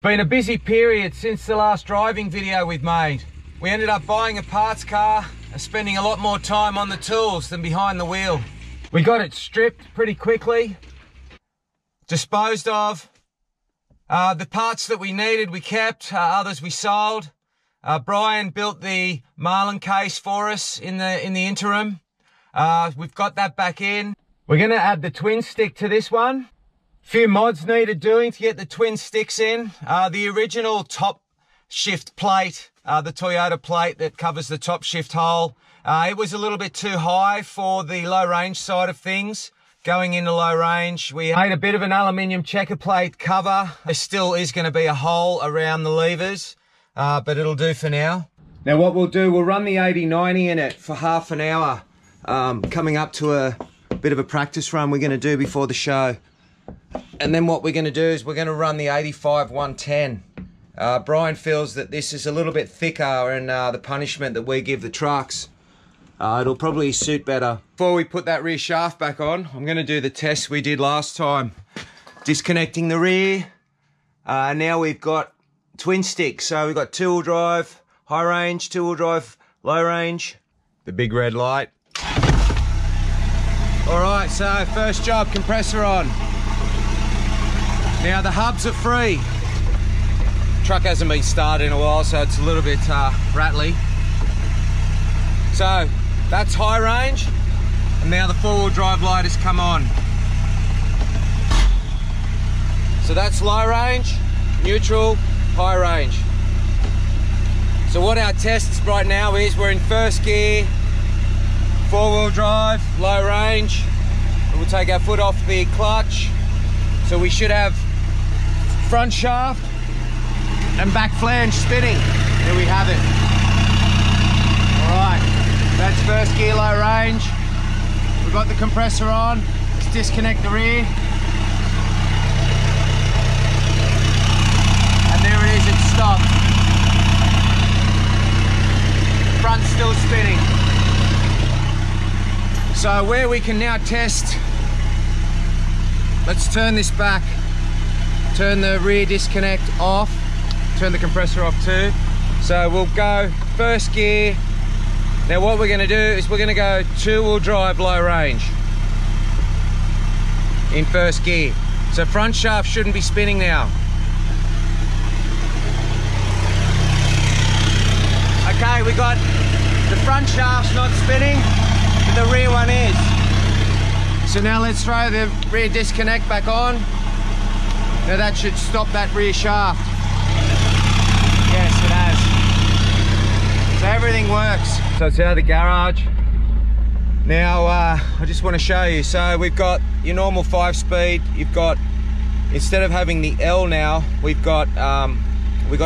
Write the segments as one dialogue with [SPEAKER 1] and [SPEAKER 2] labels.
[SPEAKER 1] Been a busy period since the last driving video we've made. We ended up buying a parts car and spending a lot more time on the tools than behind the wheel. We got it stripped pretty quickly, disposed of. The parts that we needed we kept, others we sold. Brian built the marlin case for us in the interim. We've got that back in. We're going to add the twin stick to this one. Few mods needed doing to get the twin sticks in. The original top shift plate, the Toyota plate that covers the top shift hole, it was a little bit too high for the low range side of things. Going into low range, we made a bit of an aluminium checker plate cover. There still is going to be a hole around the levers, but it'll do for now. Now what we'll do, we'll run the 80/90 in it for half an hour, coming up to a bit of a practice run we're going to do before the show. And then what we're going to do is we're going to run the 85/110. Brian feels that this is a little bit thicker and the punishment that we give the trucks, it'll probably suit better. Before we put that rear shaft back on, I'm going to do the test we did last time. Disconnecting the rear. Now we've got twin sticks. So we've got two-wheel drive, high range, two-wheel drive, low range. The big red light. All right, so first job, compressor on. Now the hubs are free. Truck hasn't been started in a while, so it's a little bit rattly. So that's high range, and now the four-wheel drive light has come on. So that's low range, neutral, high range. So what our test right now is, we're in first gear, four-wheel drive, low range. We'll take our foot off the clutch. So we should have front shaft and back flange spinning. There we have it. All right, that's first gear, low range. We've got the compressor on. Let's disconnect the rear. And there it is, it's stopped. Front's still spinning. So where we can now test, let's turn this back. Turn the rear disconnect off, turn the compressor off too. So we'll go first gear. Now what we're going to do is we're going to go two-wheel drive, low range in first gear. So front shaft shouldn't be spinning now. Okay, we got the front shaft's not spinning, but the rear one is. So now let's throw the rear disconnect back on. Now that should stop that rear shaft. Yes, it has. So everything works. So it's out of the garage. Now I just want to show you. So we've got your normal 5-speed. You've got, instead of having the L now, we've got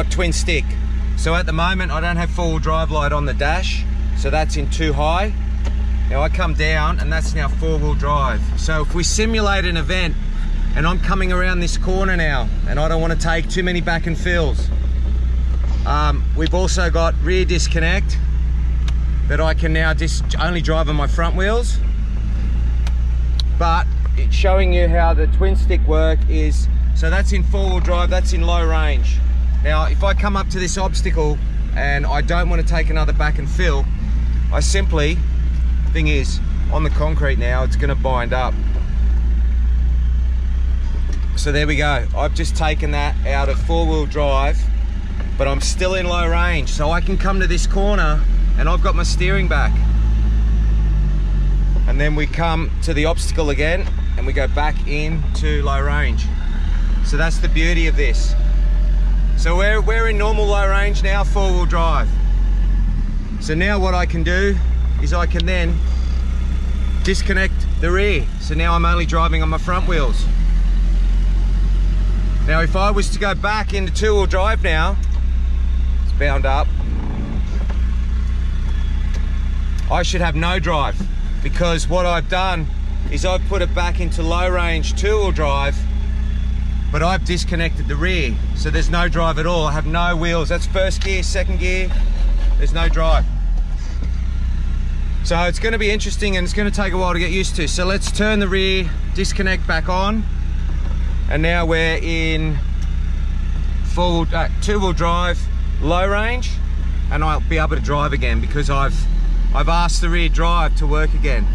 [SPEAKER 1] twin stick. So at the moment I don't have four-wheel drive light on the dash. So that's in too high. Now I come down and that's now four-wheel drive. So if we simulate an event, and I'm coming around this corner now, and I don't want to take too many back and fills. We've also got rear disconnect that I can now only drive on my front wheels. But it's showing you how the twin stick work is, so that's in four-wheel drive, that's in low range. Now, if I come up to this obstacle and I don't want to take another back and fill, I simply, thing is, on the concrete now, it's going to bind up. So there we go. I've just taken that out of four-wheel drive, but I'm still in low range. So I can come to this corner and I've got my steering back. And then we come to the obstacle again and we go back into low range. So that's the beauty of this. So we're in normal low range now, four-wheel drive. So now what I can do is I can then disconnect the rear. So now I'm only driving on my front wheels. Now if I was to go back into two-wheel drive now, it's bound up, I should have no drive, because what I've done is I've put it back into low range two-wheel drive, but I've disconnected the rear, so there's no drive at all. I have no wheels. That's first gear, second gear, there's no drive. So it's going to be interesting and it's going to take a while to get used to. So let's turn the rear disconnect back on. And now we're in two-wheel drive, low range, and I'll be able to drive again because I've asked the rear drive to work again.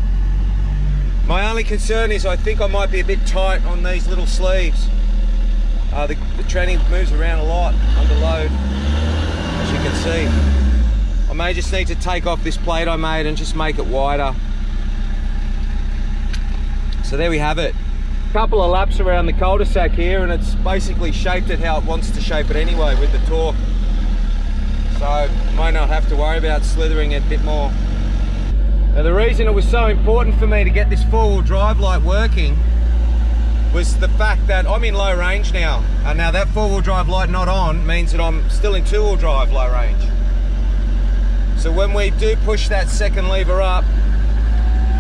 [SPEAKER 1] My only concern is I think I might be a bit tight on these little sleeves. The tranny moves around a lot under load, as you can see. I may just need to take off this plate I made and just make it wider. So there we have it. Couple of laps around the cul-de-sac here, and it's basically shaped it how it wants to shape it anyway with the torque. So might not have to worry about slithering it a bit more. Now the reason it was so important for me to get this four-wheel drive light working was the fact that I'm in low range now. And now that four-wheel drive light not on means that I'm still in two-wheel drive low range. So when we do push that second lever up,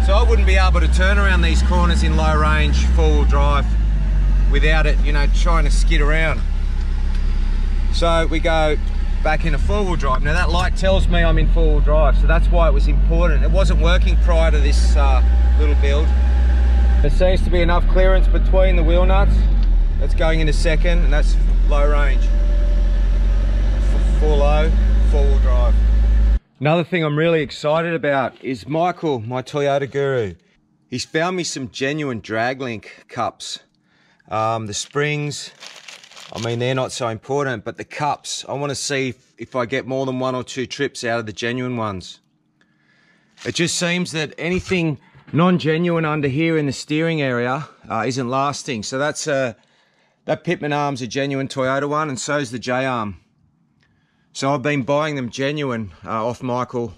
[SPEAKER 1] so I wouldn't be able to turn around these corners in low range four-wheel drive without it, you know, trying to skid around. So we go back into four-wheel drive. Now that light tells me I'm in four-wheel drive, so that's why it was important. It wasn't working prior to this little build. There seems to be enough clearance between the wheel nuts. That's going into second, and that's low range. For low, four-wheel drive. Another thing I'm really excited about is Michael, my Toyota guru. He's found me some genuine drag link cups. The springs, I mean, they're not so important, but the cups, I want to see if I get more than 1 or 2 trips out of the genuine ones. It just seems that anything non-genuine under here in the steering area isn't lasting. So that's that pitman arm's a genuine Toyota one, and so's the J-arm. So I've been buying them genuine off Michael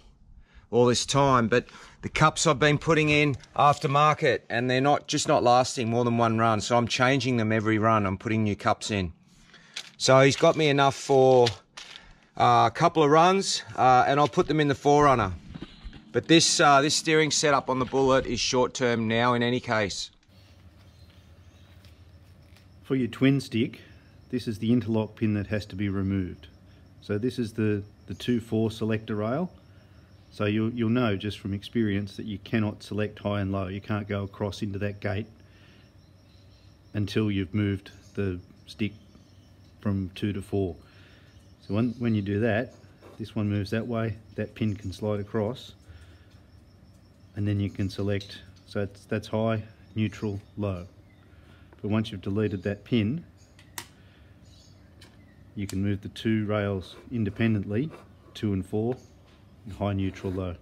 [SPEAKER 1] all this time, but the cups I've been putting in aftermarket, and they're just not lasting more than 1 run. So I'm changing them every run. I'm putting new cups in. So he's got me enough for a couple of runs, and I'll put them in the 4Runner. But this steering setup on the Bullet is short term now in any case.
[SPEAKER 2] For your twin stick, this is the interlock pin that has to be removed. So this is the 2/4 selector rail. So you'll know just from experience that you cannot select high and low. You can't go across into that gate until you've moved the stick from 2 to 4. So when you do that, this one moves that way, that pin can slide across, and then you can select, so that's high, neutral, low. But once you've deleted that pin, you can move the 2 rails independently, 2 and 4, high, neutral, low.